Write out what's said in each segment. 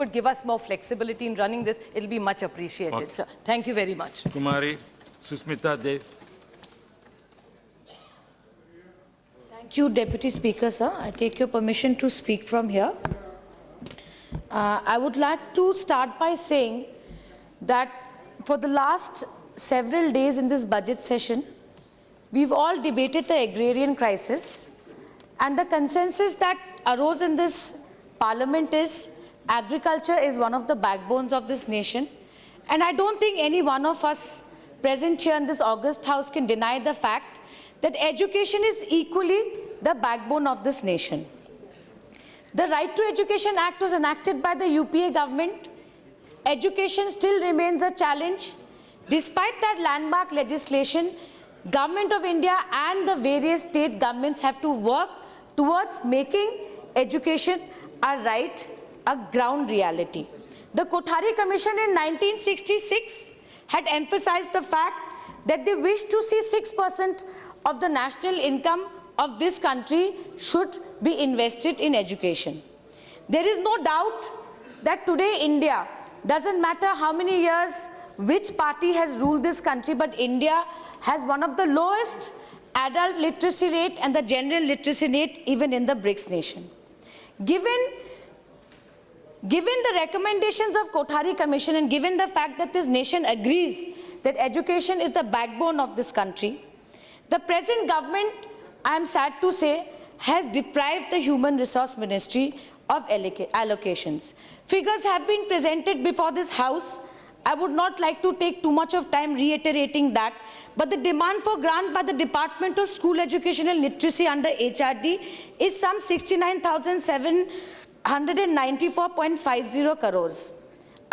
could give us more flexibility in running this, it'll be much appreciated, Okay. sir. Thank you very much. Kumari Susmita Dev. Thank you, Deputy Speaker, sir. I take your permission to speak from here. I would like to start by saying that for the last several days in this budget session, we've all debated the agrarian crisis, and the consensus that arose in this parliament is agriculture is one of the backbones of this nation, and I don't think any one of us present here in this august house can deny the fact that education is equally the backbone of this nation. The Right to Education Act was enacted by the UPA government. Education still remains a challenge. Despite that landmark legislation, Government of India and the various state governments have to work towards making education a right, a ground reality. The Kothari Commission in 1966 had emphasized the fact that they wish to see 6% of the national income of this country should be invested in education. There is no doubt that today India, doesn't matter how many years, which party has ruled this country, but India has one of the lowest adult literacy rate and the general literacy rate even in the BRICS nation. Given the recommendations of Kothari Commission and given the fact that this nation agrees that education is the backbone of this country, the present government, I am sad to say, has deprived the Human Resource Ministry of allocations. Figures have been presented before this House. I would not like to take too much of time reiterating that, but the demand for grant by the Department of School Education and Literacy under HRD is some 69,794.50 crores.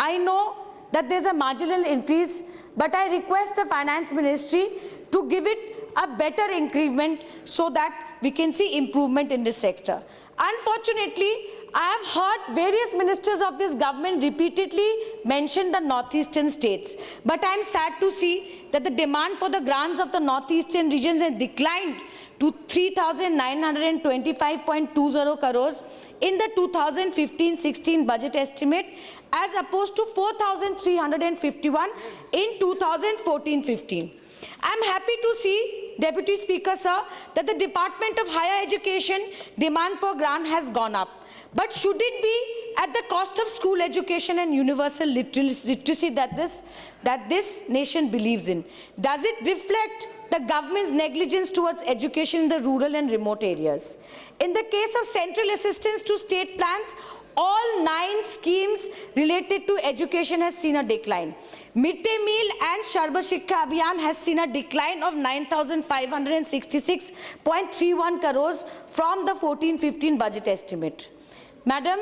I know that there's a marginal increase, but I request the Finance Ministry to give it a better increment so that we can see improvement in this sector. Unfortunately, I have heard various ministers of this government repeatedly mention the northeastern states, but I am sad to see that the demand for the grants of the northeastern regions has declined to 3,925.20 crores in the 2015-16 budget estimate as opposed to 4,351 in 2014-15. I am happy to see, Deputy Speaker, sir, that the Department of Higher Education demand for grant has gone up. But should it be at the cost of school education and universal literacy that this nation believes in? Does it reflect the government's negligence towards education in the rural and remote areas? In the case of central assistance to state plans, all 9 schemes related to education has seen a decline. Midday meal and Sarva Shiksha Abhiyan has seen a decline of 9,566.31 crores from the 14-15 budget estimate. Madam,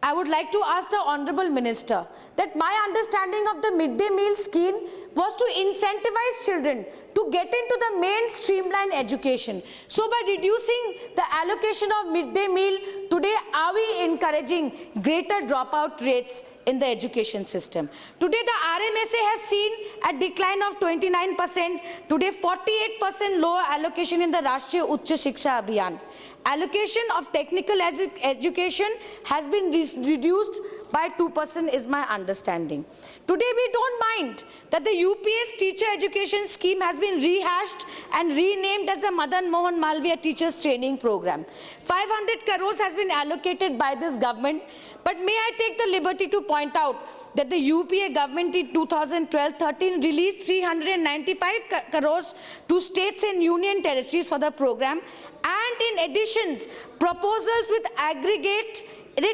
I would like to ask the Honorable Minister that my understanding of the midday meal scheme was to incentivize children to get into the main streamline education. So by reducing the allocation of midday meal, today are we encouraging greater dropout rates in the education system? Today the RMSA has seen a decline of 29%, today 48% lower allocation in the Rashtriya Uच्च Shiksha Abhiyan. Allocation of technical education has been reduced by 2% is my understanding. Today we don't mind that the UPS teacher education scheme has been rehashed and renamed as the Madan Mohan Malviya Teachers Training Program. 500 crores has been allocated by this government, but may I take the liberty to point out that the UPA government in 2012-13 released 395 crores to states and union territories for the program, and in addition, proposals with aggregate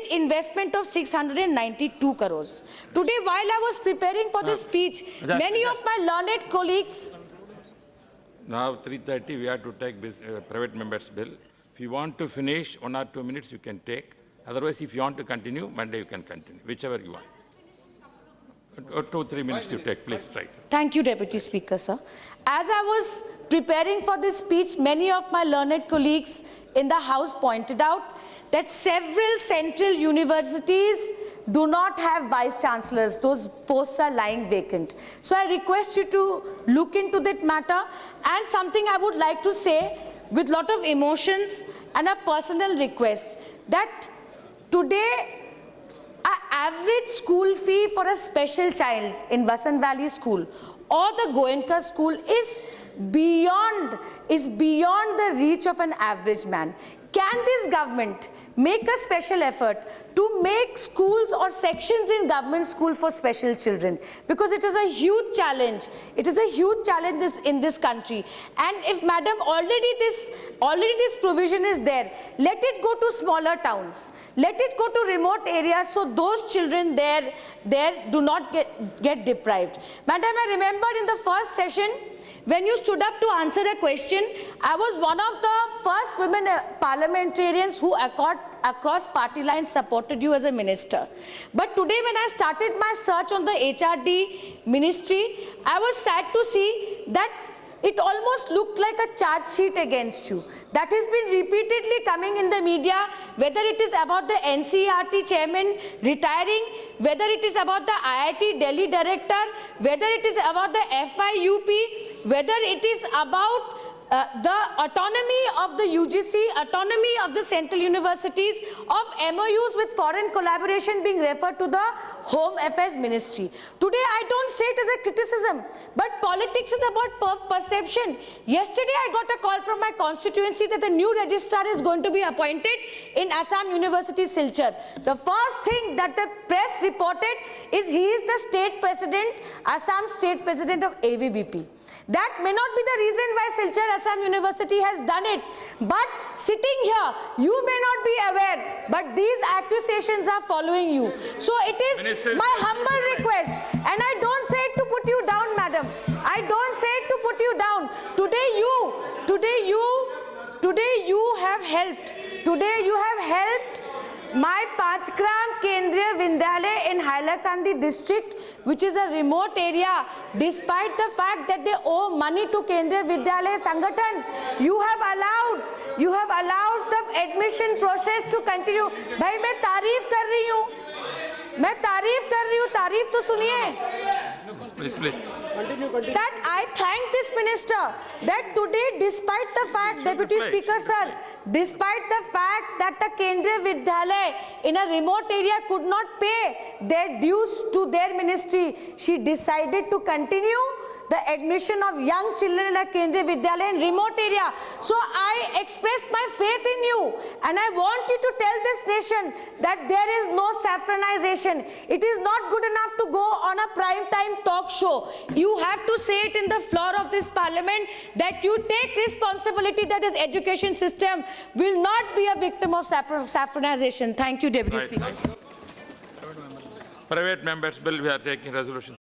investment of 692 crores. Today, while I was preparing for this speech, many of my learned colleagues... Now 3:30, we have to take this private members' bill. If you want to finish 1 or 2 minutes, you can take. Otherwise, if you want to continue, Monday you can continue, whichever you want. 2 or 3 minutes you take, please try. Thank you, Deputy Speaker, sir. As I was preparing for this speech, many of my learned colleagues in the House pointed out that several central universities do not have vice-chancellors. Those posts are lying vacant. So I request you to look into that matter. And something I would like to say with a lot of emotions and a personal request, that today average school fee for a special child in Vasant Valley School or the Goenka School is beyond the reach of an average man. Can this government make a special effort to make schools or sections in government school for special children? Because it is a huge challenge. It is a huge challenge in this country. And if, madam, already this provision is there, let it go to smaller towns. Let it go to remote areas so those children there do not get deprived. Madam, I remember in the first session, when you stood up to answer a question, I was one of the first women parliamentarians who across party lines supported you as a minister. But today when I started my search on the HRD ministry, I was sad to see that it almost looked like a charge sheet against you. That has been repeatedly coming in the media, whether it is about the NCERT chairman retiring, whether it is about the IIT Delhi director, whether it is about the FIUP, whether it is about the autonomy of the UGC, autonomy of the central universities, of MOUs with foreign collaboration being referred to the Home Affairs Ministry. Today, I don't say it as a criticism, but politics is about perception. Yesterday, I got a call from my constituency that the new registrar is going to be appointed in Assam University, Silchar. The first thing that the press reported is he is the state president, Assam state president of AVBP. That may not be the reason why Silchar Assam University has done it. But sitting here, you may not be aware, but these accusations are following you. So it is my humble request, and I don't say it to put you down, madam. I don't say it to put you down. Today you have helped. Today you have helped my Panchgram Kendriya Vidyalaya in Hailakandi district, which is a remote area, despite the fact that they owe money to Kendriya Vidyalaya Sangathan, you have allowed the admission process to continue. Bhai, मैं तारीफ कर रही हूँ, तारीफ तो सुनिए. Please. That I thank this minister that today, despite the fact, Deputy Speaker sir, despite the fact that the Kendriya Vidyalaya in a remote area could not pay their dues to their ministry, she decided to continue the admission of young children in a Kendriya Vidyalaya in remote area. So I express my faith in you, and I want you to tell this nation that there is no saffronization. It is not good enough to go on a prime time talk show. You have to say it in the floor of this parliament that you take responsibility that this education system will not be a victim of saffronization. Thank you, Deputy Speaker. Private members bill, we are taking resolution.